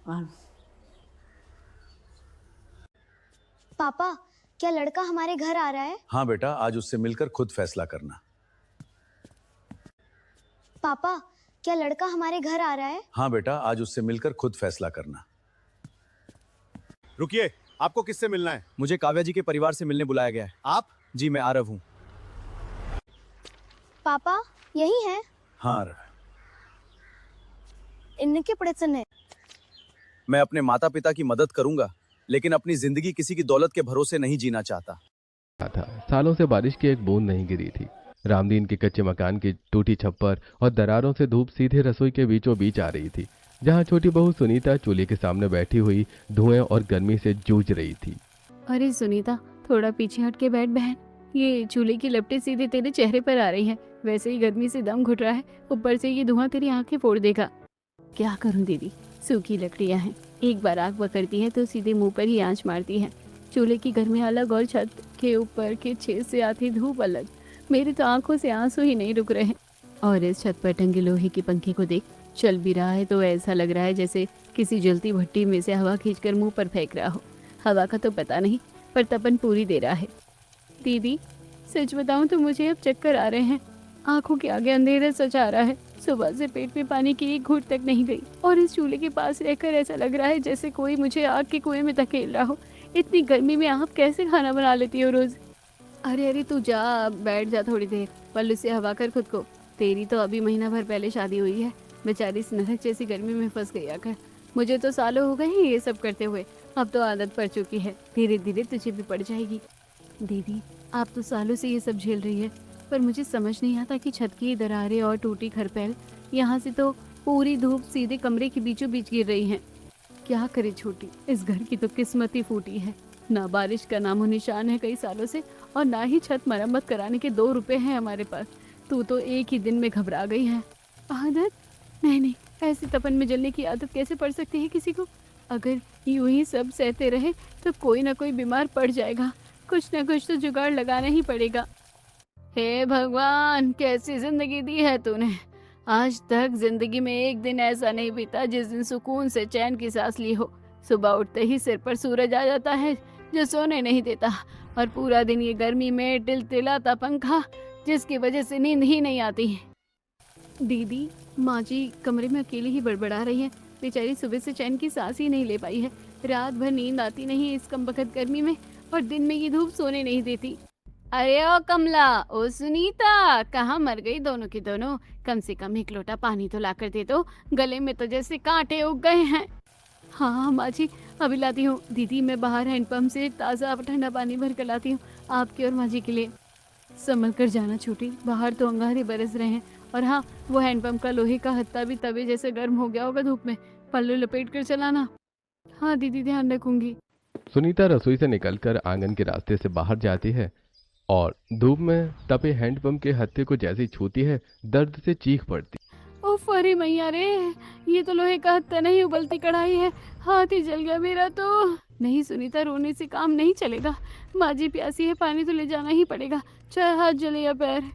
One. पापा, क्या लड़का हमारे घर आ रहा है? हाँ बेटा, आज उससे मिलकर खुद फैसला करना। पापा, क्या लड़का हमारे घर आ रहा है? हाँ बेटा, आज उससे मिलकर खुद फैसला करना। रुकिए, आपको किससे मिलना है? मुझे काव्या जी के परिवार से मिलने बुलाया गया है। आप? जी, मैं आरव हूँ। पापा, यही है। हाँ, इनके पड़ोसन है। मैं अपने माता पिता की मदद करूंगा, लेकिन अपनी जिंदगी किसी की दौलत के भरोसे नहीं जीना चाहता। था। सालों से बारिश की एक बूंद नहीं गिरी थी। रामदीन के कच्चे मकान की टूटी छप्पर और दरारों से धूप सीधे रसोई के बीचों बीच आ रही थी, जहां छोटी बहू सुनीता चूल्हे के सामने बैठी हुई धुएं और गर्मी से जूझ रही थी। अरे सुनीता, थोड़ा पीछे हट के बैठ बहन। ये चूल्हे की लपटें सीधे तेरे चेहरे पर आ रही हैं। वैसे ही गर्मी से दम घुट रहा है, ऊपर से ये धुआं तेरी आंखें फोड़ देगा। क्या करूं दीदी, सूखी लकड़ियां हैं, एक बार आग पकड़ती है तो सीधे मुंह पर ही आंच मारती है। चूल्हे की गर्मी अलग और छत के ऊपर के छेद से आती धूप अलग। मेरी तो आंखों से आंसू ही नहीं रुक रहे। और इस छत पर टंगे लोहे के पंखे को देख, चल भी रहा है तो ऐसा लग रहा है जैसे किसी जलती भट्टी में से हवा खींचकर मुंह पर फेंक रहा हो। हवा का तो पता नहीं, पर तपन पूरी दे रहा है। दीदी, सच बताऊं तो मुझे अब चक्कर आ रहे हैं। आंखों के आगे अंधेरा सच आ रहा है। सुबह से पेट में पानी की एक घूंट तक नहीं गई, और इस चूल्हे के पास रहकर ऐसा लग रहा है जैसे कोई मुझे आग के कुएं में धकेल रहा हो। इतनी गर्मी में आप कैसे खाना बना लेती हो रोज? अरे अरे, तू जा, बैठ जा थोड़ी देर, पल्लू से हवा कर खुद को। तेरी तो अभी महीना भर पहले शादी हुई है। बेचारी इस नरक जैसी गर्मी में फंस गई आकर। मुझे तो सालों हो गए हैं ये सब करते हुए, अब तो आदत पड़ चुकी है। धीरे धीरे तुझे भी पड़ जाएगी। दीदी, आप तो सालों से ये सब झेल रही है, पर मुझे समझ नहीं आता कि छत की दरारें और टूटी खरपैल, यहाँ से तो पूरी धूप सीधे कमरे के बीचों बीच गिर रही है। क्या करे छोटी, इस घर की तो किस्मत ही फूटी है। ना बारिश का नामो निशान है कई सालों से, और ना ही छत मरम्मत कराने के 2 रुपए हैं हमारे पास। तू तो एक ही दिन में घबरा गई है। आदत? नहीं, ऐसी तपन में जलने की आदत कैसे पड़ सकती है किसी को? अगर यूं ही सब सहते रहे तो कोई ना कोई बीमार पड़ जाएगा। कुछ ना कुछ तो जुगाड़ लगाना ही पड़ेगा। हे भगवान, कैसी जिंदगी दी है तूने। आज तक जिंदगी में एक दिन ऐसा नहीं बीता जिस दिन सुकून से चैन की सांस ली हो। सुबह उठते ही सिर पर सूरज आ जाता है जो सोने नहीं देता, और पूरा दिन ये गर्मी में टिलटिलाता पंखा जिसकी वजह से नींद ही नहीं आती। दीदी, माँ जी कमरे में अकेली ही बड़बड़ा रही है। बेचारी सुबह से चैन की सांस ही नहीं ले पाई है। रात भर नींद आती नहीं इस कमबख्त गर्मी में, और दिन में ये धूप सोने नहीं देती। अरे ओ कमला, ओ सुनीता, कहाँ मर गई दोनों की दोनों? कम से कम एक लोटा पानी तो ला कर दे दो, गले में तो जैसे कांटे उग गए हैं। हाँ माँ जी, अभी लाती हूँ। दीदी, मैं बाहर हैंडपंप से ताज़ा ठंडा पानी भर कर लाती हूँ आपके और माँ जी के लिए। संभल कर जाना छोटी, बाहर तो अंगारे बरस रहे हैं। और हाँ, वो हैंडपंप का लोहे का हत्ता भी तवे जैसे गर्म हो गया होगा धूप में। पल्लू लपेट कर चलाना। हाँ दीदी, ध्यान रखूंगी। सुनीता रसोई से निकलकर आंगन के रास्ते से बाहर जाती है और धूप में तपे हैंडपंप के हत्थे को जैसे ही छूती है, दर्द से चीख पड़ती। ओफ, अरे मैया रे, ये तो लोहे का हत्था नहीं, उबलती कढ़ाई है। हाथ ही जल गया मेरा तो। नहीं सुनीता, रोने से काम नहीं चलेगा। माँ जी प्यासी है, पानी तो ले जाना ही पड़ेगा, चाहे हाथ जले या पैर।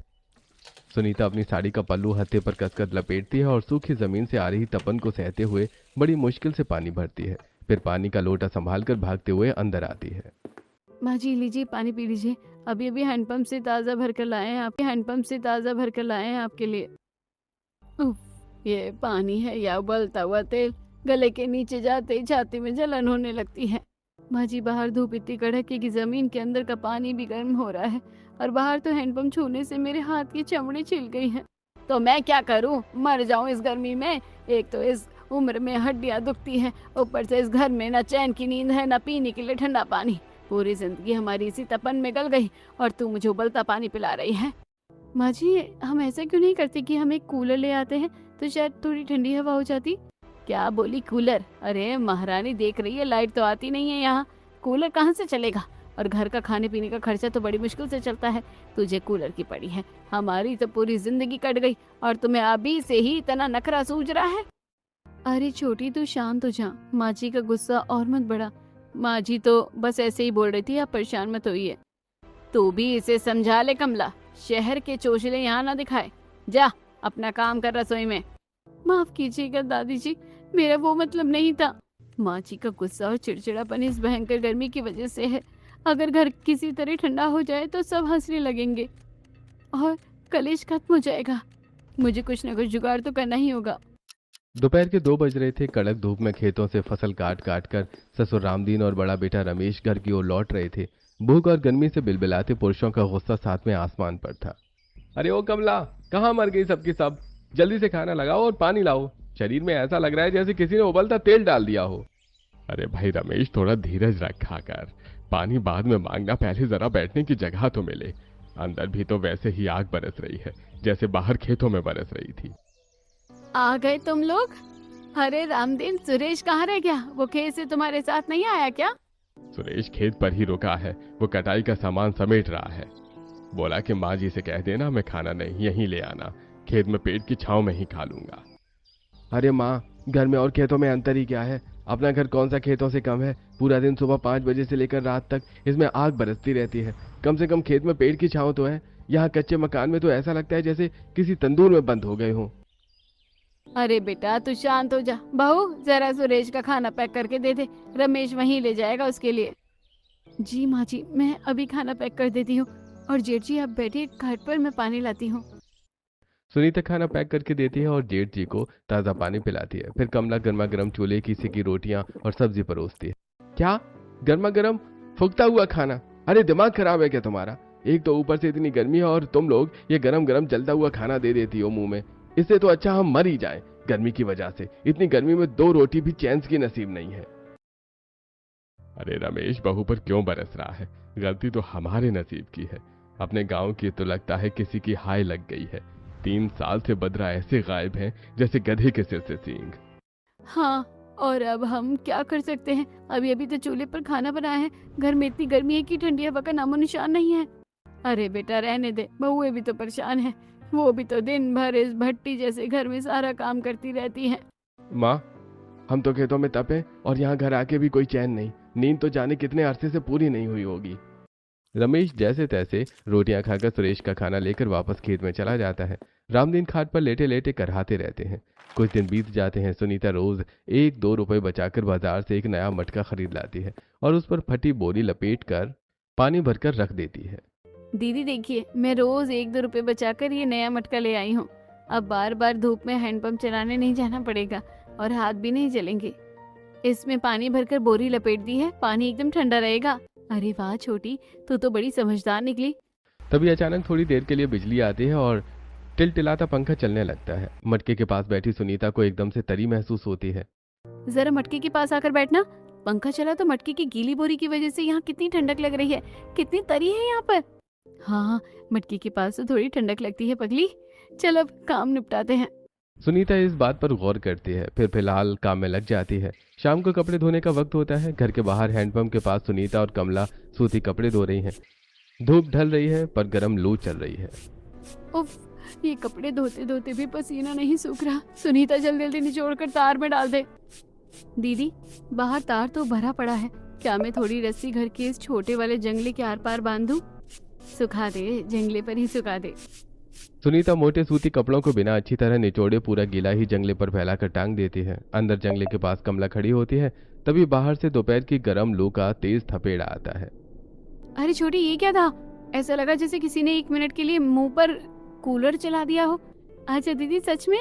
सुनीता अपनी साड़ी का पल्लू हत्थे पर कसकर लपेटती है और सूखी जमीन से आ रही तपन को सहते हुए बड़ी मुश्किल से पानी भरती है। फिर पानी का लोटा संभालकर भागते हुए अंदर आती है। माँ जी लीजिए, पानी पी लीजिए। अभी अभी हैंडपंप से ताज़ा भर कर लाए हैं आपके, हैंडपंप से ताज़ा भर कर लाए हैं आपके लिए। उफ, ये पानी है या उबलता हुआ तेल? गले के नीचे जाते ही छाती में जलन होने लगती है। माँ जी, बाहर धूप इतनी कड़क है कि जमीन के अंदर का पानी भी गर्म हो रहा है, और बाहर तो हैंडपंप छूने से मेरे हाथ की चमड़ी छिल गई है। तो मैं क्या करूं, मर जाऊं इस गर्मी में? एक तो इस उम्र में हड्डियां दुखती हैं, ऊपर से इस घर में न चैन की नींद है न पीने के लिए ठंडा पानी। पूरी जिंदगी हमारी इसी तपन में गल गई, और तू मुझे उबलता पानी पिला रही है। माँ जी, हम ऐसा क्यों नहीं करते कि हम एक कूलर ले आते हैं, तो शायद थोड़ी ठंडी हवा हो जाती। क्या बोली, कूलर? अरे महारानी देख रही है, लाइट तो आती नहीं है यहाँ, कूलर कहाँ से चलेगा? और घर का खाने पीने का खर्चा तो बड़ी मुश्किल से चलता है, तुझे कूलर की पड़ी है। हमारी तो पूरी जिंदगी कट गई, और तुम्हें अभी से ही इतना नखरा सूझ रहा है। अरे छोटी, तू शांत हो जा, माँ जी का गुस्सा और मत बढ़ा। माँ जी तो बस ऐसे ही बोल रही थी, आप परेशान मत होइए। तू भी इसे समझा ले कमला, शहर के चोचले यहाँ ना दिखाए। जा अपना काम कर रसोई में। माफ कीजिएगा दादी जी, मेरा वो मतलब नहीं था। माँ जी का गुस्सा और चिड़चिड़ापन इस भयंकर गर्मी की वजह से है। अगर घर किसी तरह ठंडा हो जाए तो सब हंसने लगेंगे और कलेश खत्म हो जाएगा। मुझे कुछ न कुछ जुगाड़ तो करना ही होगा। दोपहर के 2 बज रहे थे। कड़क धूप में खेतों से फसल काट काट कर ससुर रामदीन और बड़ा बेटा रमेश घर की ओर लौट रहे थे। भूख और गर्मी से बिलबिलाते पुरुषों का गुस्सा साथ में आसमान पर था। अरे ओ कमला, कहाँ मर गई सबकी सब? जल्दी से खाना लगाओ और पानी लाओ। शरीर में ऐसा लग रहा है जैसे किसी ने उबलता तेल डाल दिया हो। अरे भाई रमेश, थोड़ा धीरज रखा कर। पानी बाद में मांगना, पहले जरा बैठने की जगह तो मिले। अंदर भी तो वैसे ही आग बरस रही है जैसे बाहर खेतों में बरस रही थी। आ गए तुम लोग? अरे रामदीन, सुरेश कहाँ रह गया? वो खेत से तुम्हारे साथ नहीं आया क्या? सुरेश खेत पर ही रुका है। वो कटाई का सामान समेट रहा है। बोला कि माँ जी से कह देना मैं खाना नहीं यहीं ले आना, खेत में पेड़ की छांव में ही खा लूंगा। अरे माँ, घर में और खेतों में अंतर ही क्या है? अपना घर कौन सा खेतों से कम है? पूरा दिन सुबह 5 बजे से लेकर रात तक इसमें आग बरसती रहती है। कम से कम खेत में पेड़ की छांव तो है। यहाँ कच्चे मकान में तो ऐसा लगता है जैसे किसी तंदूर में बंद हो गए हों। अरे बेटा तू शांत हो जा। बहू, जरा सुरेश का खाना पैक करके दे दे, रमेश वहीं ले जाएगा उसके लिए। जी माँ जी, मैं अभी खाना पैक कर देती हूँ। और जेठ जी आप बैठिए घाट पर, मैं पानी लाती हूँ। सुनीता खाना पैक करके देती है और जेठ जी को ताज़ा पानी पिलाती है। फिर कमला गर्मा गर्म चूल्हे की सिकी रोटियां और सब्जी परोसती है। क्या गर्मा गर्म फूकता हुआ खाना? अरे दिमाग खराब है क्या तुम्हारा? एक तो ऊपर से इतनी गर्मी है और तुम लोग ये गरम गरम जलता हुआ खाना दे देती हो मुंह में। इससे तो अच्छा हम मर ही जाएं गर्मी की वजह से। इतनी गर्मी में 2 रोटी भी चैन की नसीब नहीं है। अरे रमेश, बहू पर क्यों बरस रहा है? गलती तो हमारे नसीब की है। अपने गांव की तो लगता है किसी की हाय लग गई है। 3 साल से बदरा ऐसे गायब है जैसे गधे के सिर से सींग। हाँ, और अब हम क्या कर सकते हैं? अभी अभी तो चूल्हे पर खाना बनाया है। घर में इतनी गर्मी है कि ठंडी हवा का नामो निशान नहीं है। अरे बेटा रहने दे, बहुएं भी तो परेशान है। वो भी तो दिन भर इस भट्टी जैसे घर में सारा काम करती रहती है। माँ, हम तो खेतों में तपे और यहाँ घर आके भी कोई चैन नहीं। नींद तो जाने कितने अरसे से पूरी नहीं हुई होगी। रमेश जैसे तैसे रोटियां खाकर सुरेश का खाना लेकर वापस खेत में चला जाता है। रामदीन खाट पर लेटे लेटे करहाते रहते हैं। कुछ दिन बीत जाते हैं। सुनीता रोज 1-2 रुपए बचाकर बाजार से एक नया मटका खरीद लाती है और उस पर फटी बोरी लपेट कर पानी भरकर रख देती है। दीदी देखिए, मैं रोज 1-2 रुपए बचाकर ये नया मटका ले आई हूँ। अब बार बार धूप में हैंडपंप चलाने नहीं जाना पड़ेगा और हाथ भी नहीं जलेंगे। इसमें पानी भरकर बोरी लपेट दी है, पानी एकदम ठंडा रहेगा। अरे वाह छोटी, तू तो बड़ी समझदार निकली। तभी अचानक थोड़ी देर के लिए बिजली आती है और टिलटिलाता पंखा चलने लगता है। मटके के पास बैठी सुनीता को एकदम से तरी महसूस होती है। जरा मटके के पास आकर बैठना। पंखा चला तो मटके की गीली बोरी की वजह से यहाँ कितनी ठंडक लग रही है। कितनी तरी है यहाँ पर। हाँ, मटके के पास तो थोड़ी ठंडक लगती है पगली। चल अब काम निपटाते हैं। सुनीता इस बात पर गौर करती है, फिर फिलहाल काम में लग जाती है। शाम को कपड़े धोने का वक्त होता है। घर के बाहर हैंडपंप के पास सुनीता और कमला सूती कपड़े धो रही हैं। धूप ढल रही है पर गर्म लू चल रही है। उफ, ये कपड़े धोते धोते भी पसीना नहीं सूख रहा। सुनीता जल्दी जल्दी निचोड़कर तार में डाल दे। दीदी, बाहर तार तो भरा पड़ा है, क्या मैं थोड़ी रस्सी घर के इस छोटे वाले जंगले के आर पार बांध दूं? सुखा दे, जंगले पर ही सुखा दे। सुनीता मोटे सूती कपड़ों को बिना अच्छी तरह निचोड़े पूरा गीला ही जंगले पर फैलाकर टांग देती है। अंदर जंगले के पास कमला खड़ी होती है। तभी बाहर से दोपहर की गर्म लू का तेज थपेड़ा आता है। अरे छोटी, ये क्या था? ऐसा लगा जैसे किसी ने 1 मिनट के लिए मुंह पर कूलर चला दिया हो। अच्छा दीदी, सच में?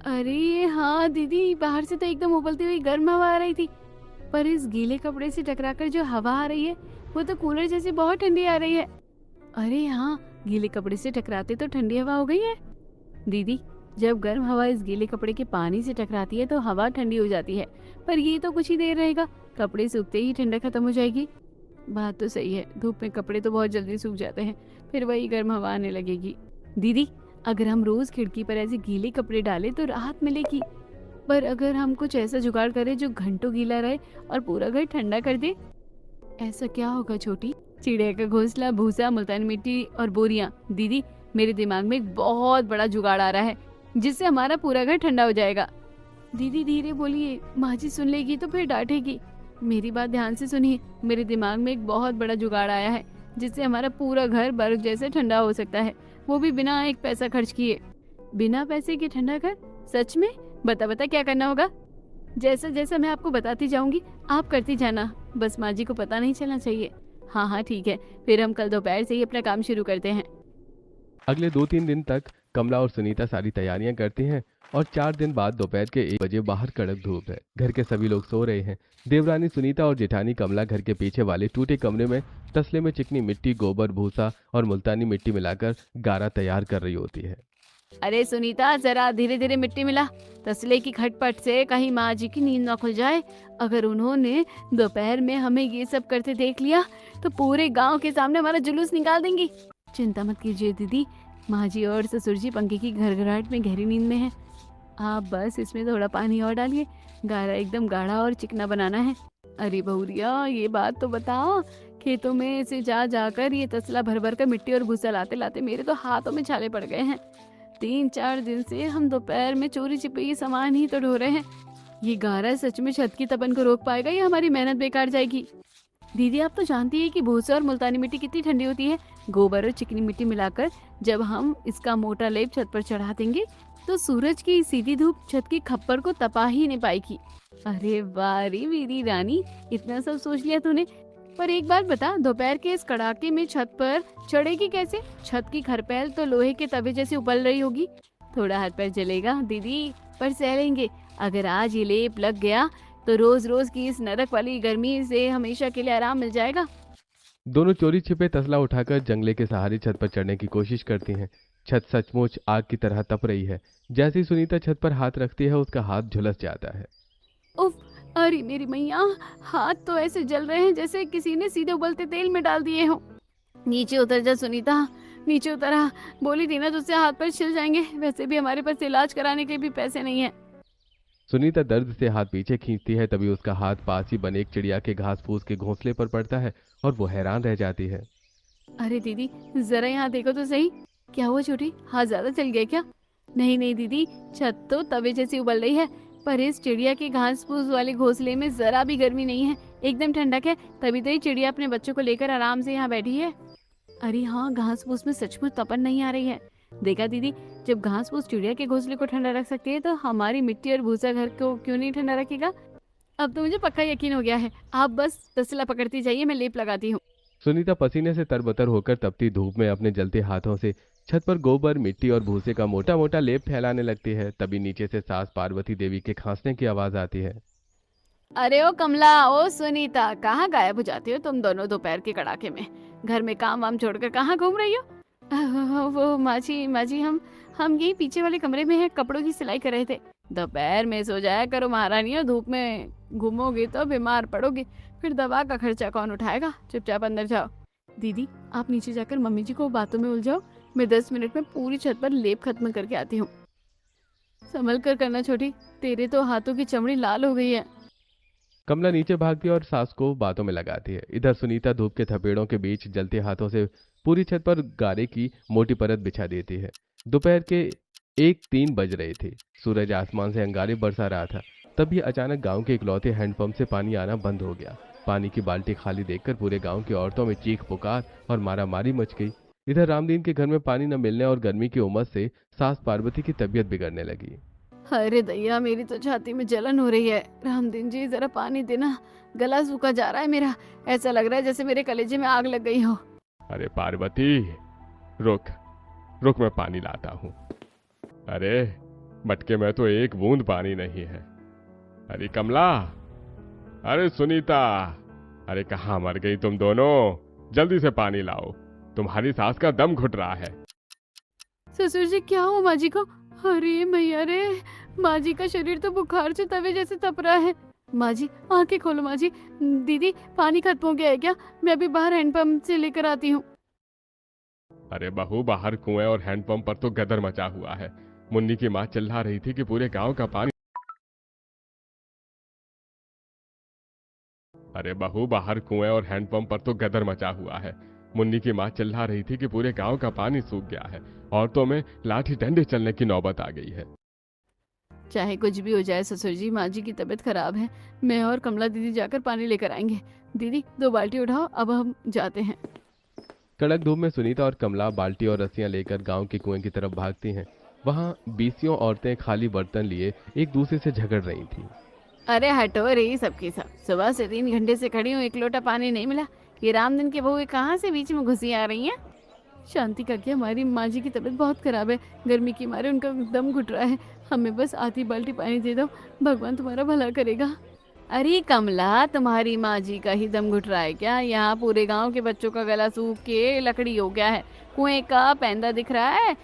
अरे हाँ दीदी, बाहर से तो एकदम उबलती हुई गर्म हवा आ रही थी, पर इस गीले कपड़े से टकराकर जो हवा आ रही है वो तो कूलर जैसी बहुत ठंडी आ रही है। अरे हाँ, गीले कपड़े से टकराते तो ठंडी हवा हो गई है। दीदी, जब गर्म हवा इस गीले कपड़े के पानी से टकराती है तो हवा ठंडी हो जाती है, पर ये तो कुछ ही देर रहेगा। कपड़े सूखते ही ठंडक खत्म हो जाएगी। बात तो सही है, धूप में कपड़े तो बहुत जल्दी सूख जाते हैं, फिर वही गर्म हवा आने लगेगी। दीदी, अगर हम रोज खिड़की पर ऐसे गीले कपड़े डालें तो राहत मिलेगी, पर अगर हम कुछ ऐसा जुगाड़ करें जो घंटों गीला रहे और पूरा घर ठंडा कर दे, ऐसा क्या होगा छोटी? चिड़िया का घोंसला, भूसा, मुल्तानी मिट्टी और बोरियां। दीदी, मेरे दिमाग में एक बहुत बड़ा जुगाड़ आ रहा है जिससे हमारा पूरा घर ठंडा हो जाएगा। दीदी धीरे बोलिए, माँ जी सुन लेगी तो फिर डांटेगी। मेरी बात ध्यान से सुनिए, मेरे दिमाग में एक बहुत बड़ा जुगाड़ आया है जिससे हमारा पूरा घर बर्फ जैसे ठंडा हो सकता है, वो भी बिना एक पैसा खर्च किए। बिना पैसे के ठंडा घर? सच में? बता बता क्या करना होगा? जैसा जैसा मैं आपको बताती जाऊंगी आप करती जाना, बस माँ जी को पता नहीं चलना चाहिए। हाँ हाँ ठीक है, फिर हम कल दोपहर से ही अपना काम शुरू करते हैं। अगले 2-3 दिन तक कमला और सुनीता सारी तैयारियां करती हैं और 4 दिन बाद दोपहर के 1 बजे बाहर कड़क धूप है। घर के सभी लोग सो रहे हैं। देवरानी सुनीता और जेठानी कमला घर के पीछे वाले टूटे कमरे में तसले में चिकनी मिट्टी, गोबर, भूसा और मुल्तानी मिट्टी मिलाकर गारा तैयार कर रही होती है। अरे सुनीता, जरा धीरे धीरे मिट्टी मिला, तसले की खटपट से कहीं माँ जी की नींद ना खुल जाए। अगर उन्होंने दोपहर में हमें ये सब करते देख लिया तो पूरे गांव के सामने हमारा जुलूस निकाल देंगी। चिंता मत कीजिए दीदी, माँ जी और ससुर जी पंखे की घरघराहट में गहरी नींद में है। आप बस इसमें थोड़ा पानी और डालिए, गारा एकदम गाढ़ा और चिकना बनाना है। अरे बहुरिया, ये बात तो बताओ, खेतों में से जा जाकर ये तसला भर भर कर मिट्टी और भूसा लाते लाते मेरे तो हाथों में छाले पड़ गए हैं। 3-4 दिन से हम दोपहर में चोरी छिपे सामान ही तो ढो रहे हैं। ये गारा सच में छत की तपन को रोक पाएगा या हमारी मेहनत बेकार जाएगी? दीदी आप तो जानती है कि भूसा और मुल्तानी मिट्टी कितनी ठंडी होती है। गोबर और चिकनी मिट्टी मिलाकर जब हम इसका मोटा लेप छत पर चढ़ा देंगे तो सूरज की सीधी धूप छत की खप्पर को तपा ही नहीं पाएगी। अरे वाह रे मेरी रानी, इतना सब सोच लिया तूने। पर एक बात बता, दोपहर के इस कड़ाके में छत पर चढ़ेगी कैसे? छत की खरपैल तो लोहे के तवे जैसे उबल रही होगी। थोड़ा हाथ पैर जलेगा दीदी, पर सह लेंगे। अगर आज ये लेप लग गया तो रोज रोज की इस नरक वाली गर्मी से हमेशा के लिए आराम मिल जाएगा। दोनों चोरी छिपे तसला उठाकर जंगले के सहारे छत पर चढ़ने की कोशिश करती हैं। छत सचमुच आग की तरह तप रही है। जैसे ही सुनीता छत पर हाथ रखती है उसका हाथ झुलस जाता है। उफ, अरे मेरी मैया, हाथ तो ऐसे जल रहे हैं जैसे किसी ने सीधे उबलते तेल में डाल दिए हो। नीचे उतर जा सुनीता, नीचे उतरा। बोली थी ना तुझसे हाथ पर छिल जाएंगे। वैसे भी हमारे पास इलाज कराने के लिए भी पैसे नहीं है। सुनीता दर्द से हाथ पीछे खींचती है, तभी उसका हाथ पास ही बने एक चिड़िया के घास फूस के घोंसले पर पड़ता है और वो हैरान रह जाती है। अरे दीदी जरा यहाँ देखो तो सही, क्या हुआ छोटी, हाथ ज्यादा चल गया क्या? नहीं नहीं दीदी, छत तो तवे जैसी उबल रही है, पर इस चिड़िया के घास फूस वाले घोंसले में जरा भी गर्मी नहीं है, एकदम ठंडक है। तभी तो ये चिड़िया अपने बच्चों को लेकर आराम से यहाँ बैठी है। अरे हाँ, घास फूस में सचमुच तपन नहीं आ रही है। देखा दीदी, जब घास फूस चिड़िया के घोंसले को ठंडा रख सकती है तो हमारी मिट्टी और भूसा घर को क्यों नहीं ठंडा रखेगा? अब तो मुझे पक्का यकीन हो गया है। आप बस तसला पकड़ती जाइए, मैं लेप लगाती हूँ। सुनीता पसीने से तरबतर होकर तपती धूप में अपने जलते हाथों से छत पर गोबर, मिट्टी और भूसे का मोटा मोटा लेप फैलाने लगती है। तभी नीचे से सास पार्वती देवी के खांसने की आवाज आती है। अरे ओ कमला, ओ सुनीता, कहाँ गायब हो जाती हो तुम दोनों दोपहर के कड़ाके में? घर में काम वाम छोड़कर कहाँ घूम रही हो? वो माँ जी, हम यही पीछे वाले कमरे में है, कपड़ों की सिलाई कर रहे थे। दोपहर में सो जाया करो महारानी, और धूप में घूमोगे तो बीमार पड़ोगे, फिर दवा का खर्चा कौन उठाएगा? चुपचाप अंदर जाओ। दीदी आप नीचे जाकर मम्मी जी को बातों में उलझाओ, मैं 10 मिनट में पूरी छत पर लेप खत्म करके आती हूँ। संभल कर करना छोटी, तेरे तो हाथों की चमड़ी लाल हो गई है। कमला नीचे भागती है और सास को बातों में लगाती है। इधर सुनीता धूप के थपेड़ों के बीच जलते हाथों से पूरी छत पर गारे की मोटी परत बिछा देती है। दोपहर के 1-3 बज रहे थे। सूरज आसमान से अंगारे बरसा रहा था। तभी अचानक गांव के इकलौते हैंडपंप से पानी आना बंद हो गया। पानी की बाल्टी खाली देखकर पूरे गांव की औरतों में चीख पुकार और मारामारी मच गई। इधर रामदीन के घर में पानी न मिलने और गर्मी की उमस से सास पार्वती की तबीयत बिगड़ने लगी। अरे दैया, मेरी तो छाती में जलन हो रही है। रामदीन जी जरा पानी देना, गला सूखा जा रहा है मेरा। ऐसा लग रहा है जैसे मेरे कलेजे में आग लग गई हो। अरे पार्वती, रुक मैं पानी लाता हूँ। अरे मटके में तो एक बूंद पानी नहीं है। अरे कमला, अरे सुनीता, अरे कहाँ मर गई तुम दोनों? जल्दी से पानी लाओ, तुम्हारी सास का दम घुट रहा है। ससुर जी क्या हुआ माँ जी को? अरे मैया रे, माँ जी का शरीर तो बुखार से तवे जैसे तप रहा है। माँ जी आंखें खोलो। माँ जी, दीदी पानी खत्म हो गया है क्या? मैं अभी बाहर हैंडपंप से लेकर आती हूँ। अरे बहू, बाहर कुएं और हैंडपंप पर तो गदर मचा हुआ है। मुन्नी की माँ चिल्ला रही थी कि पूरे गांव का पानी। अरे बहू, बाहर कुएं और हैंडपंप पर तो गदर मचा हुआ है। मुन्नी की माँ चिल्ला रही थी कि पूरे गांव का पानी सूख गया है। औरतों में लाठी डंडे चलने की नौबत आ गई है। चाहे कुछ भी हो जाए ससुर जी, माँ जी की तबीयत खराब है। मैं और कमला दीदी जाकर पानी लेकर आएंगे। दीदी 2 बाल्टी उठाओ, अब हम जाते हैं। कड़क धूप में सुनीता और कमला बाल्टी और रस्सियां लेकर गांव के कुएं की तरफ भागती हैं। वहां 20 औरतें खाली बर्तन लिए एक दूसरे से झगड़ रही थीं। अरे हटो रे सबके सब, सुबह से 3 घंटे से खड़ी हूँ, एक लोटा पानी नहीं मिला। ये रामदन की बहू कहाँ से बीच में घुसी आ रही हैं? शांति काकी, हमारी माँ जी की तबीयत बहुत खराब है, गर्मी के मारे उनका दम घुट रहा है, हमें बस आधी बाल्टी पानी दे दो, भगवान तुम्हारा भला करेगा। अरे कमला, तुम्हारी माँ जी का ही दम घुट रहा है क्या? यहाँ पूरे गांव के बच्चों का गला सूख के लकड़ी हो गया है, कुएं का पैंदा दिख रहा है,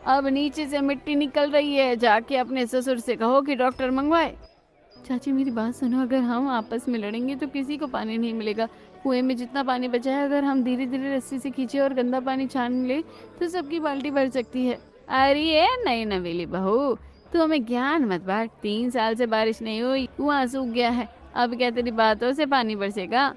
अब नीचे से मिट्टी निकल रही है। जाके अपने ससुर से कहो कि डॉक्टर मंगवाए। चाची मेरी बात सुनो, अगर हम आपस में लड़ेंगे तो किसी को पानी नहीं मिलेगा। कुएं में जितना पानी बचा है, अगर हम धीरे धीरे रस्सी से खींचे और गंदा पानी छान ले तो सबकी बाल्टी भर सकती है। अरे नहीं नवेली बहू, तू हमें ज्ञान मत बांट। 3 साल से बारिश नहीं हुई, कुआं सूख गया है, अब क्या तेरी बातों से पानी बरसेगा?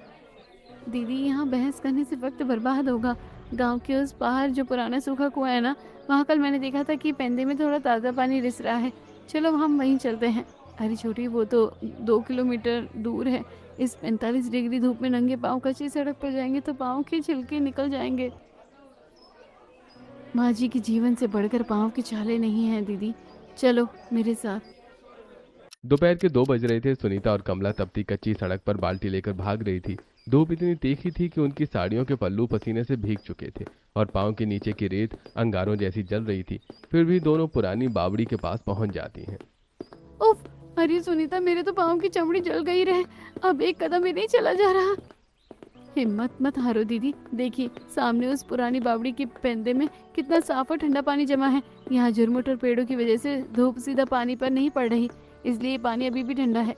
दीदी यहाँ बहस करने से वक्त बर्बाद होगा। गांव के उस पार जो पुराना सूखा कुआं है ना, वहाँ कल मैंने देखा था कि पेंदे में थोड़ा ताज़ा पानी रिस रहा है। चलो हम वहीं चलते हैं। अरे छोटी, वो तो 2 किलोमीटर दूर है। इस 45 डिग्री धूप में नंगे पाँव कच्ची सड़क पर जाएंगे तो पाँव के छिलके निकल जाएंगे। माँ जी के जीवन से बढ़कर पाँव के छाले नहीं हैं दीदी, चलो मेरे साथ। दोपहर के 2 बज रहे थे। सुनीता और कमला तपती कच्ची सड़क पर बाल्टी लेकर भाग रही थी। धूप इतनी तीखी थी कि उनकी साड़ियों के पल्लू पसीने से भीग चुके थे और पाँव के नीचे की रेत अंगारों जैसी जल रही थी। फिर भी दोनों पुरानी बावड़ी के पास पहुंच जाती हैं। उफ, अरे सुनीता, मेरे तो पाँव की चमड़ी जल गई रहे, अब एक कदम भी नहीं चला जा रहा। हिम्मत मत हारो दीदी, देखिए सामने उस पुरानी बावड़ी के पेंदे में कितना साफ और ठंडा पानी जमा है। यहाँ झुरमुट और पेड़ों की वजह से धूप सीधा पानी पर नहीं पड़ रही, इसलिए पानी अभी भी ठंडा है।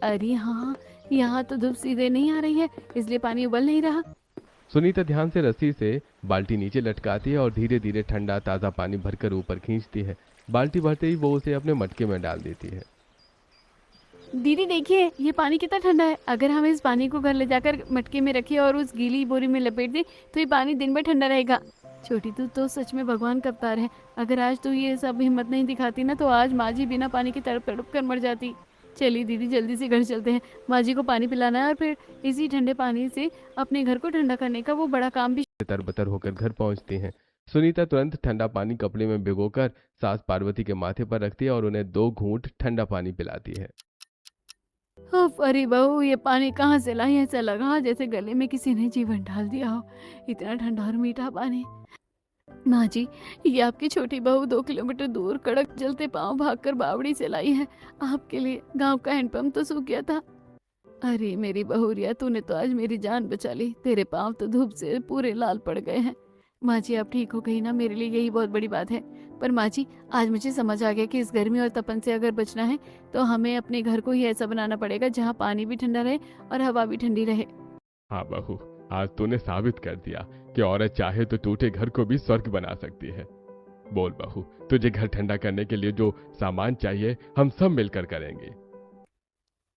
अरे हाँ, यहाँ तो धूप सीधे नहीं आ रही है, इसलिए पानी उबल नहीं रहा। सुनीता ध्यान से रस्सी से बाल्टी नीचे लटकाती है और धीरे धीरे ठंडा ताज़ा पानी भरकर ऊपर खींचती है। बाल्टी भरते ही वो उसे अपने मटके में डाल देती है। दीदी देखिए, ये पानी कितना ठंडा है। अगर हम इस पानी को घर ले जाकर मटके में रखें और उस गीली बोरी में लपेट दें तो ये पानी दिन भर ठंडा रहेगा। छोटी, तू तो सच में भगवान का अवतार है। अगर आज तू ये सब हिम्मत नहीं दिखाती ना, तो आज माँ जी बिना पानी के तड़प तड़प कर मर जाती। चलिए दीदी, जल्दी से घर चलते हैं, माँ जी को पानी पिलाना है और फिर इसी ठंडे पानी से अपने घर को ठंडा करने का वो बड़ा काम भी। तरबतर होकर घर पहुंचती हैं। सुनीता तुरंत ठंडा पानी कपड़े में भिगोकर सास पार्वती के माथे पर रखती है और उन्हें 2 घूंट ठंडा पानी पिलाती है। उफ, अरे बहू, ये पानी कहाँ से लाई? ऐसा लगा जैसे गले में किसी ने जीवन डाल दिया हो, इतना ठंडा और मीठा पानी। माँ जी, ये आपकी छोटी बहू 2 किलोमीटर दूर कड़क जलते पांव भागकर बावड़ी से लाई है आपके लिए। गांव का हैंडपंप तो सूख गया था। अरे मेरी बहुरिया, तूने तो आज मेरी जान बचा ली। तेरे पांव तो धूप से पूरे लाल पड़ गए हैं। माँ जी, आप ठीक हो गई ना? मेरे लिए यही बहुत बड़ी बात है। पर माँ जी, आज मुझे समझ आ गया कि इस गर्मी और तपन से अगर बचना है तो हमें अपने घर को ही ऐसा बनाना पड़ेगा जहाँ पानी भी ठंडा रहे और हवा भी ठंडी रहे। हाँ बहू, आज तूने साबित कर दिया कि औरत चाहे तो टूटे घर को भी स्वर्ग बना सकती है। बोल बहू, तुझे घर ठंडा करने के लिए जो सामान चाहिए हम सब मिलकर करेंगे।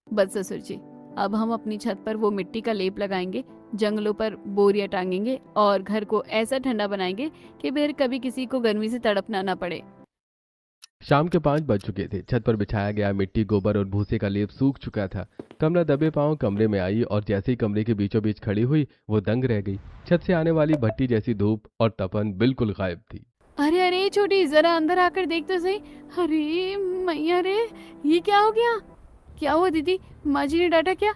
बस ससुर जी, अब हम अपनी छत पर वो मिट्टी का लेप लगाएंगे, जंगलों पर बोरियां टांगेंगे और घर को ऐसा ठंडा बनाएंगे कि फिर कभी किसी को गर्मी से तड़पना ना पड़े। शाम के 5 बज चुके थे। छत पर बिछाया गया मिट्टी, गोबर और भूसे का लेप सूख चुका था। कमला दबे पांव कमरे में आई और जैसे ही कमरे के बीचों बीच खड़ी हुई वो दंग रह गई। छत से आने वाली भट्टी जैसी धूप और तपन बिल्कुल गायब थी। अरे अरे छोटी, जरा अंदर आकर देख तो सही। अरे मैया रे, ये क्या हो गया? क्या हुआ दीदी? माँ जी ने डांटा क्या?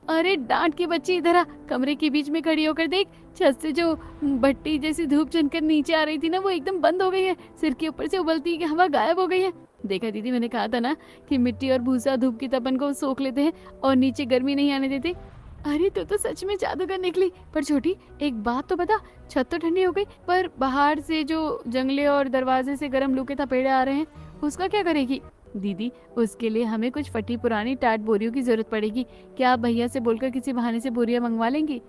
अरे डांट के बच्ची, इधर आ, कमरे के बीच में खड़ी होकर देख। छत से जो भट्टी जैसी धूप चनकर नीचे आ रही थी ना, वो एकदम बंद हो गई है। सिर के ऊपर से उबलती की हवा गायब हो गई है। देखा दीदी, मैंने कहा था ना कि मिट्टी और भूसा धूप की तपन को सोख लेते हैं और नीचे गर्मी नहीं आने देते। अरे तो सच में जादूगर निकली। पर छोटी, एक बात तो बता, छत तो ठंडी हो गई, पर बाहर से जो जंगले और दरवाजे से गर्म लू के थपेड़े आ रहे हैं, उसका क्या करेगी? दीदी, उसके लिए हमें कुछ फटी पुरानी टाट बोरियों की जरूरत पड़ेगी। क्या आप भैया से बोलकर किसी बहाने से बोरियां मंगवा लेंगी?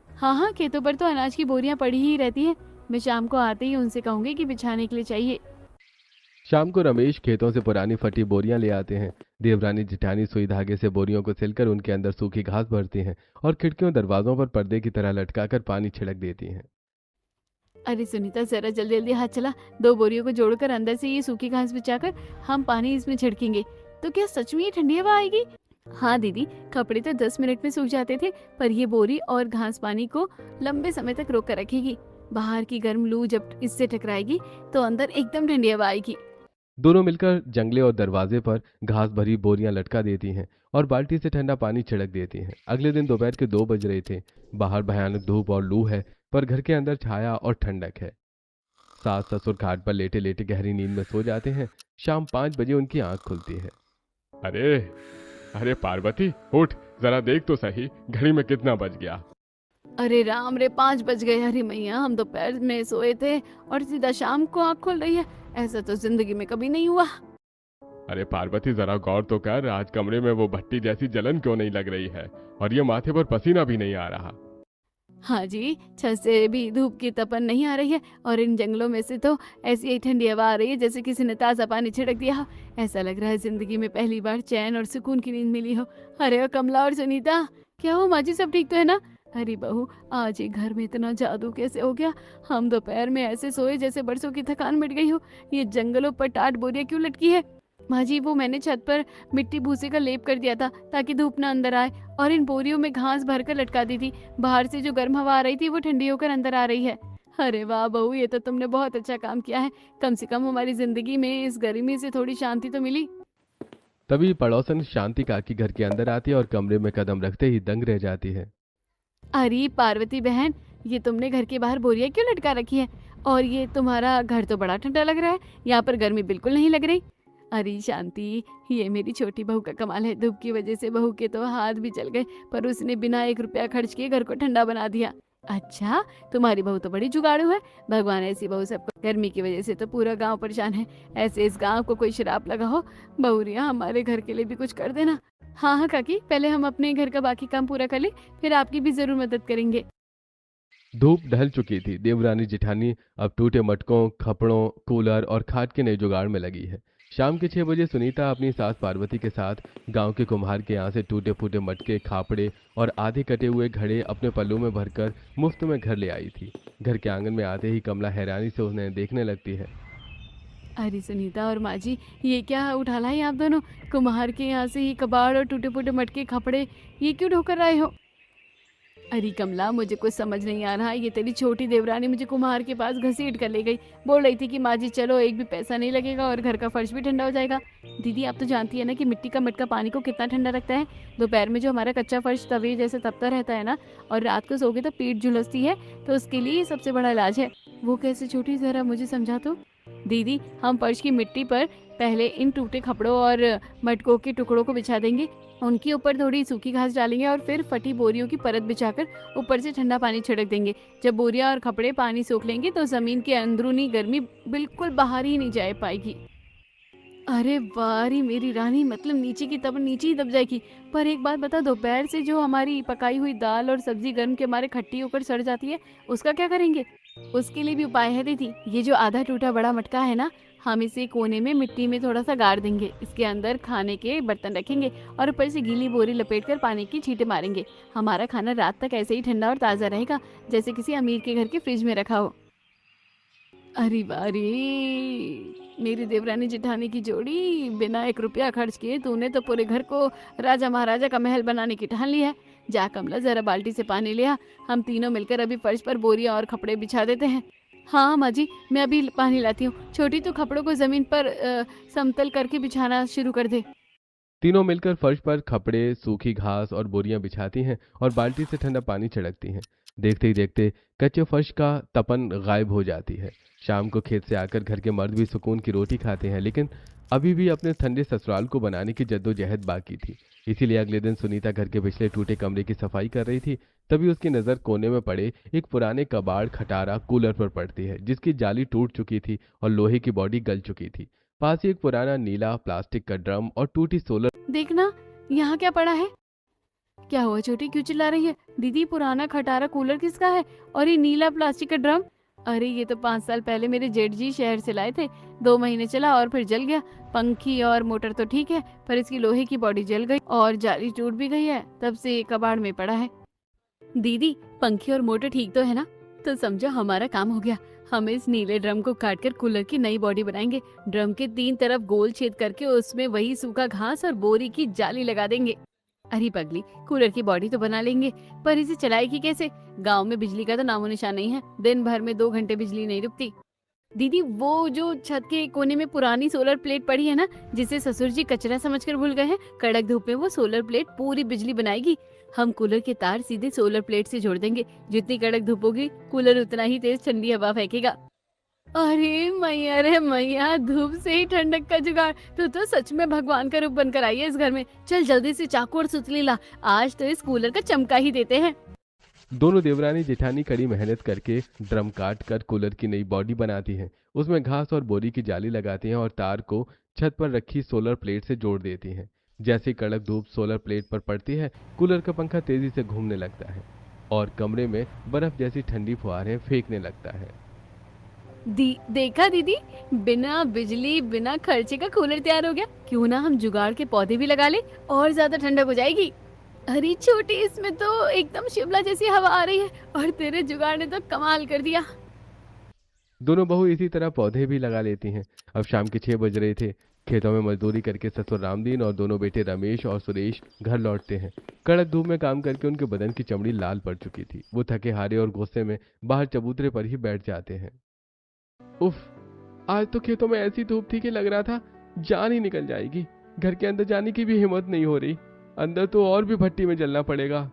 हाँ हाँ, खेतों पर तो अनाज की बोरियां पड़ी ही रहती हैं। मैं शाम को आते ही उनसे कहूंगी कि बिछाने के लिए चाहिए। शाम को रमेश खेतों से पुरानी फटी बोरियां ले आते हैं। देवरानी जिठानी सुई धागे से बोरियों को सिलकर उनके अंदर सूखी घास भरती हैं और खिड़कियों दरवाजों पर पर्दे की तरह लटकाकर पानी छिड़क देती हैं। अरे सुनीता, जरा जल्दी जल्दी हाथ चला। 2 बोरियों को जोड़कर अंदर से ये सूखी घास बिछाकर हम पानी इसमें छिड़केंगे तो क्या सच में ये ठंडी हवा आएगी? हाँ दीदी, कपड़े तो 10 मिनट में सूख जाते थे, पर ये बोरी और घास पानी को लंबे समय तक रोक कर रखेगी। बाहर की गर्म लू जब इससे टकराएगी तो अंदर एकदम ठंडी हवा आएगी। दोनों मिलकर जंगले और दरवाजे पर घास भरी बोरियां लटका देती हैं और बाल्टी से ठंडा पानी छिड़क देती हैं। अगले दिन दोपहर के 2 बज रहे थे। बाहर भयानक धूप और लू है, पर घर के अंदर छाया और ठंडक है। सास ससुर खाट पर लेटे लेटे गहरी नींद में सो जाते हैं। शाम 5 बजे उनकी आंख खुलती है। अरे अरे पार्वती, उठ, जरा देख तो सही घड़ी में कितना बज गया। अरे राम रे, 5 बज गए। अरे मैया, हम दोपहर में सोए थे और सीधा शाम को आँख खुल रही है। ऐसा तो जिंदगी में कभी नहीं हुआ। अरे पार्वती, जरा गौर तो कर, आज कमरे में वो भट्टी जैसी जलन क्यों नहीं लग रही है, और ये माथे पर पसीना भी नहीं आ रहा। हाँ जी, छत से भी धूप की तपन नहीं आ रही है और इन जंगलों में से तो ऐसी ही ठंडी हवा आ रही है जैसे किसी ने ताज़ा पानी छिड़क दिया हो। ऐसा लग रहा है जिंदगी में पहली बार चैन और सुकून की नींद मिली हो। अरे ओ कमला और सुनीता, क्या हो माँ जी, सब ठीक तो है ना? अरे बहू, आज ये घर में इतना जादू कैसे हो गया? हम दोपहर में ऐसे सोए जैसे बरसों की थकान मिट गई हो। ये जंगलों पर टाट बोरियां क्यों लटकी है? माँ जी, वो मैंने छत पर मिट्टी भूसे का लेप कर दिया था ताकि धूप ना अंदर आए, और इन बोरियों में घास भरकर लटका दी थी। बाहर से जो गर्म हवा आ रही थी वो ठंडी होकर अंदर आ रही है। अरे वाह बहू, ये तो तुमने बहुत अच्छा काम किया है। कम से कम हमारी जिंदगी में इस गर्मी से थोड़ी शांति तो मिली। तभी पड़ोसन शांति काकी घर के अंदर आती है और कमरे में कदम रखते ही दंग रह जाती है। अरे पार्वती बहन, ये तुमने घर के बाहर बोरियां क्यों लटका रखी है? और ये तुम्हारा घर तो बड़ा ठंडा लग रहा है, यहाँ पर गर्मी बिल्कुल नहीं लग रही। अरे शांति, ये मेरी छोटी बहू का कमाल है। धूप की वजह से बहू के तो हाथ भी जल गए, पर उसने बिना 1 रुपया खर्च किए घर को ठंडा बना दिया। अच्छा, तुम्हारी बहू तो बड़ी जुगाड़ू है। भगवान ऐसी बहू सबको। गर्मी की वजह से तो पूरा गांव परेशान है। ऐसे इस गांव को कोई श्राप लगा हो। बहुरिया, हमारे घर के लिए भी कुछ कर देना। हाँ हाँ काकी, पहले हम अपने घर का बाकी काम पूरा कर ले, फिर आपकी भी जरूर मदद करेंगे। धूप ढल चुकी थी। देवरानी जिठानी अब टूटे मटकों, खपड़ों, कूलर और खाट के नए जुगाड़ में लगी है। शाम के 6 बजे सुनीता अपनी सास पार्वती के साथ गांव के कुम्हार के यहाँ से टूटे फूटे मटके, खापड़े और आधे कटे हुए घड़े अपने पल्लू में भरकर मुफ्त में घर ले आई थी। घर के आंगन में आते ही कमला हैरानी से उन्हें देखने लगती है। अरे सुनीता और माँ जी, ये क्या उठा लाई आप दोनों? कुम्हार के यहाँ से ही कबाड़ और टूटे फूटे मटके, खपड़े ये क्यों ढोकर आए हो? अरे कमला, मुझे कुछ समझ नहीं आ रहा। ये तेरी छोटी देवरानी मुझे कुम्हार के पास घसीट कर ले गई। बोल रही थी कि माँ जी चलो, एक भी पैसा नहीं लगेगा और घर का फर्श भी ठंडा हो जाएगा। दीदी, आप तो जानती है ना कि मिट्टी का मटका पानी को कितना ठंडा रखता है। दोपहर में जो हमारा कच्चा फर्श तवे जैसे तपता रहता है ना, और रात को सोगे तो पीठ झुलसती है, तो उसके लिए ये सबसे बड़ा इलाज है। वो कैसे छोटी, जरा मुझे समझा तो। दीदी, हम फर्श की मिट्टी पर पहले इन टूटे कपड़ों और मटकों के टुकड़ों को बिछा देंगे। उनके ऊपर थोड़ी सूखी घास डालेंगे और फिर फटी बोरियों की परत बिछाकर ऊपर से ठंडा पानी छिड़क देंगे। जब बोरियां और कपड़े पानी सोख लेंगे तो जमीन की अंदरूनी गर्मी बिल्कुल बाहर ही नहीं जा पाएगी। अरे वारी मेरी रानी, मतलब नीचे की तब नीचे ही दब जाएगी। पर एक बात बता, दोपहर से जो हमारी पकाई हुई दाल और सब्जी गर्म के हमारे खट्टी होकर सड़ जाती है, उसका क्या करेंगे? उसके लिए भी उपाय है दीदी। ये जो आधा टूटा बड़ा मटका है ना, हम इसे कोने में मिट्टी में थोड़ा सा गाड़ देंगे। इसके अंदर खाने के बर्तन रखेंगे और ऊपर से गीली बोरी लपेटकर पानी की छींटे मारेंगे। हमारा खाना रात तक ऐसे ही ठंडा और ताज़ा रहेगा जैसे किसी अमीर के घर के फ्रिज में रखा हो। अरे वारी, मेरी देवरानी जिठानी की जोड़ी, बिना 1 रुपया खर्च किए तूने तो पूरे घर को राजा महाराजा का महल बनाने की ठान ली है। जा कमला, जरा बाल्टी से पानी ले आ। हम तीनों मिलकर अभी फर्श पर बोरियां और कपड़े बिछा देते हैं। हाँ माँ जी, मैं अभी पानी लाती हूँ। छोटी, तो कपड़ों को जमीन पर समतल करके बिछाना शुरू कर दे। तीनों मिलकर फर्श पर खपड़े, सूखी घास और बोरियां बिछाती हैं और बाल्टी से ठंडा पानी छिड़कती हैं। देखते ही देखते कच्चे फर्श का तपन गायब हो जाती है। शाम को खेत से आकर घर के मर्द भी सुकून की रोटी खाते हैं, लेकिन अभी भी अपने ठंडे ससुराल को बनाने की जद्दोजहद बाकी थी। इसीलिए अगले दिन सुनीता घर के पिछले टूटे कमरे की सफाई कर रही थी। तभी उसकी नज़र कोने में पड़े एक पुराने कबाड़, खटारा, कूलर पर पड़ती है, जिसकी जाली टूट चुकी थी और लोहे की बॉडी गल चुकी थी। पास ही एक पुराना नीला प्लास्टिक का ड्रम और टूटी सोलर। देखना, यहाँ क्या पड़ा है? क्या हुआ छोटी, क्यों चिल्ला रही है? दीदी, पुराना खटारा कूलर किसका है? और ये नीला प्लास्टिक का ड्रम? अरे ये तो 5 साल पहले मेरे जेठ जी शहर से लाए थे। 2 महीने चला और फिर जल गया। पंखी और मोटर तो ठीक है, पर इसकी लोहे की बॉडी जल गई और जाली टूट भी गई है। तब से ये कबाड़ में पड़ा है। दीदी, पंखी और मोटर ठीक तो है ना? तो समझो हमारा काम हो गया। हम इस नीले ड्रम को काटकर कूलर की नई बॉडी बनाएंगे। ड्रम के 3 तरफ गोल छेद करके उसमें वही सूखा घास और बोरी की जाली लगा देंगे। अरे पगली, कूलर की बॉडी तो बना लेंगे, पर इसे चलाएगी कैसे? गांव में बिजली का तो नामो निशान नहीं है। दिन भर में 2 घंटे बिजली नहीं रुकती। दीदी वो जो छत के कोने में पुरानी सोलर प्लेट पड़ी है ना, जिसे ससुर जी कचरा समझकर भूल गए हैं, कड़क धूप में वो सोलर प्लेट पूरी बिजली बनाएगी। हम कूलर के तार सीधे सोलर प्लेट से जोड़ देंगे, जितनी कड़क धूप होगी कूलर उतना ही तेज ठंडी हवा फेंकेगा। अरे मैया रे मैया, धूप से ही ठंडक का जुगाड़। तो सच में भगवान का रूप बनकर आई है इस घर में। चल जल्दी से चाकू और सुतली ला, आज तो इस कूलर का चमका ही देते हैं। दोनों देवरानी जेठानी कड़ी मेहनत करके ड्रम काट कर कूलर की नई बॉडी बनाती हैं। उसमें घास और बोरी की जाली लगाती हैं और तार को छत पर रखी सोलर प्लेट से जोड़ देती हैं। जैसे ही कड़क धूप सोलर प्लेट पर पड़ती है, कूलर का पंखा तेजी से घूमने लगता है और कमरे में बर्फ जैसी ठंडी फुहारें फेंकने लगता है। देखा दीदी, बिना बिजली बिना खर्चे का कूलर तैयार हो गया। क्यों ना हम जुगाड़ के पौधे भी लगा ले, और ज्यादा ठंडक हो जाएगी। अरे छोटी, इसमें तो एकदम शिमला जैसी हवा आ रही है, और तेरे जुगाड़ ने तो कमाल कर दिया। दोनों बहू इसी तरह पौधे भी लगा लेती हैं। अब शाम के 6 बज रहे थे। खेतों में मजदूरी करके ससुर रामदीन और दोनों बेटे रमेश और सुरेश घर लौटते हैं। कड़क धूप में काम करके उनके बदन की चमड़ी लाल पड़ चुकी थी। वो थके हारे और गुस्से में बाहर चबूतरे पर ही बैठ जाते हैं। उफ, आज तो खेतों में ऐसी धूप थी कि लग रहा था जान ही निकल जाएगी। घर के अंदर जाने की भी हिम्मत नहीं हो रही। अंदर तो और भी भट्टी में जलना पड़ेगा।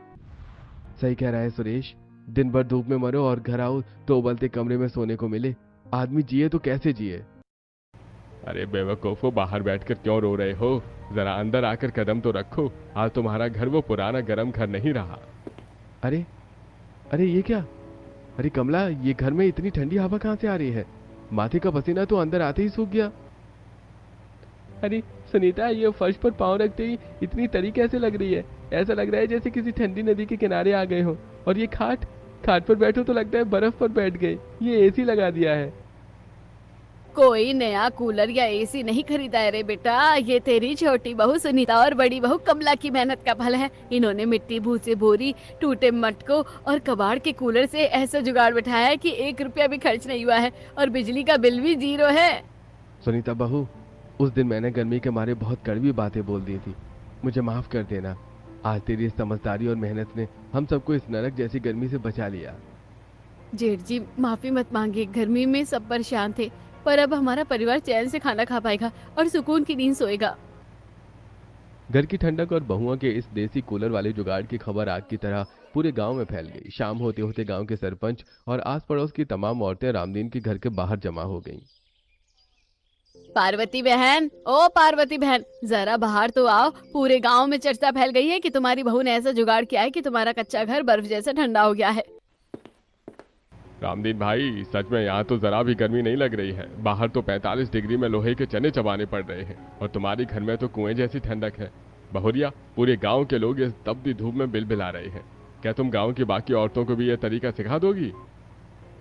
सही कह रहा है सुरेश, दिन भर धूप में मरो और घर आओ तो उबलते कमरे में सोने को मिले। आदमी जिए तो कैसे जिए। अरे बेवकूफो, बाहर बैठकर क्यों रो रहे हो? जरा अंदर आकर कदम तो रखो। आज तुम्हारा घर वो पुराना गर्म घर नहीं रहा। अरे अरे ये क्या? अरे कमला, ये घर में इतनी ठंडी हवा कहाँ से आ रही है? माथे का पसीना तो अंदर आते ही सूख गया। अरे सुनीता, ये फर्श पर पांव रखते ही इतनी तरी कैसे लग रही है? ऐसा लग रहा है जैसे किसी ठंडी नदी के किनारे आ गए हो। और ये खाट पर बैठो तो लगता है बर्फ पर बैठ गए। ये एसी लगा दिया है। कोई नया कूलर या एसी नहीं खरीदा है रे बेटा, ये तेरी छोटी बहू सुनीता और बड़ी बहू कमला की मेहनत का फल है। इन्होंने मिट्टी, भूसे, बोरी, टूटे मटकों और कबाड़ के कूलर से ऐसा जुगाड़ बैठाया है कि 1 रुपया भी खर्च नहीं हुआ है, और बिजली का बिल भी 0 है। सुनीता बहू, उस दिन मैंने गर्मी के मारे बहुत कड़वी बातें बोल दी थी। मुझे माफ कर देना। आज तेरी इस समझदारी और मेहनत ने हम सबको इस नरक जैसी गर्मी से बचा लिया। जेठ जी, माफी मत मांगिए। गर्मी में सब परेशान थे, पर अब हमारा परिवार चैन से खाना खा पाएगा और सुकून की नींद सोएगा। घर की ठंडक और बहुओं के इस देसी कूलर वाले जुगाड़ की खबर आग की तरह पूरे गांव में फैल गई। शाम होते होते गांव के सरपंच और आस पड़ोस की तमाम औरतें रामदीन के घर के बाहर जमा हो गईं। पार्वती बहन, ओ पार्वती बहन, जरा बाहर तो आओ। पूरे गांव में चर्चा फैल गई है कि तुम्हारी बहू ने ऐसा जुगाड़ किया है कि तुम्हारा कच्चा घर बर्फ जैसा ठंडा हो गया है। रामदीन भाई, सच में यहाँ तो जरा भी गर्मी नहीं लग रही है। बाहर तो 45 डिग्री में लोहे के चने चबाने पड़ रहे हैं, और तुम्हारी घर में तो कुएं जैसी ठंडक है। बहुरिया, पूरे गांव के लोग इस तपती धूप में बिलबिला रहे हैं। क्या तुम गांव की बाकी औरतों को भी यह तरीका सिखा दोगी?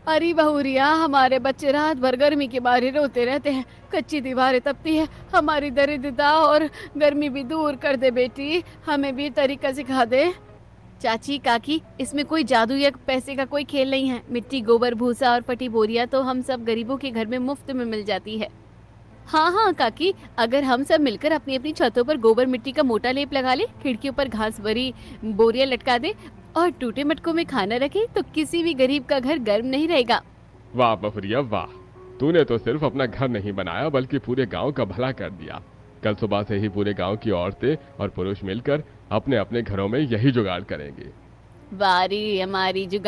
अरे बहुरिया, हमारे बच्चे रात भर गर्मी के मारे रोते रहते हैं। कच्ची दीवारें तपती है, हमारी दरिद्रता और गर्मी भी दूर कर दे बेटी। हमें भी तरीका सिखा दे। चाची, काकी, इसमें कोई जादू या पैसे का कोई खेल नहीं है। मिट्टी, गोबर, भूसा और फटी बोरियां तो हम सब गरीबों के घर में मुफ्त में मिल जाती है। हाँ हाँ काकी, अगर हम सब मिलकर अपनी अपनी छतों पर गोबर मिट्टी का मोटा लेप लगा ले, खिड़कियों पर घास भरी बोरियां लटका दे और टूटे मटकों में खाना रखे, तो किसी भी गरीब का घर गर्म नहीं रहेगा। वाह बहुरिया वाह, तूने तो सिर्फ अपना घर नहीं बनाया बल्कि पूरे गांव का भला कर दिया। कल सुबह से ही पूरे गांव की औरतें और पुरुष मिलकर अपने अपने घरों में यही जुगाड़ करेंगे। वारी हमारी जुगाड़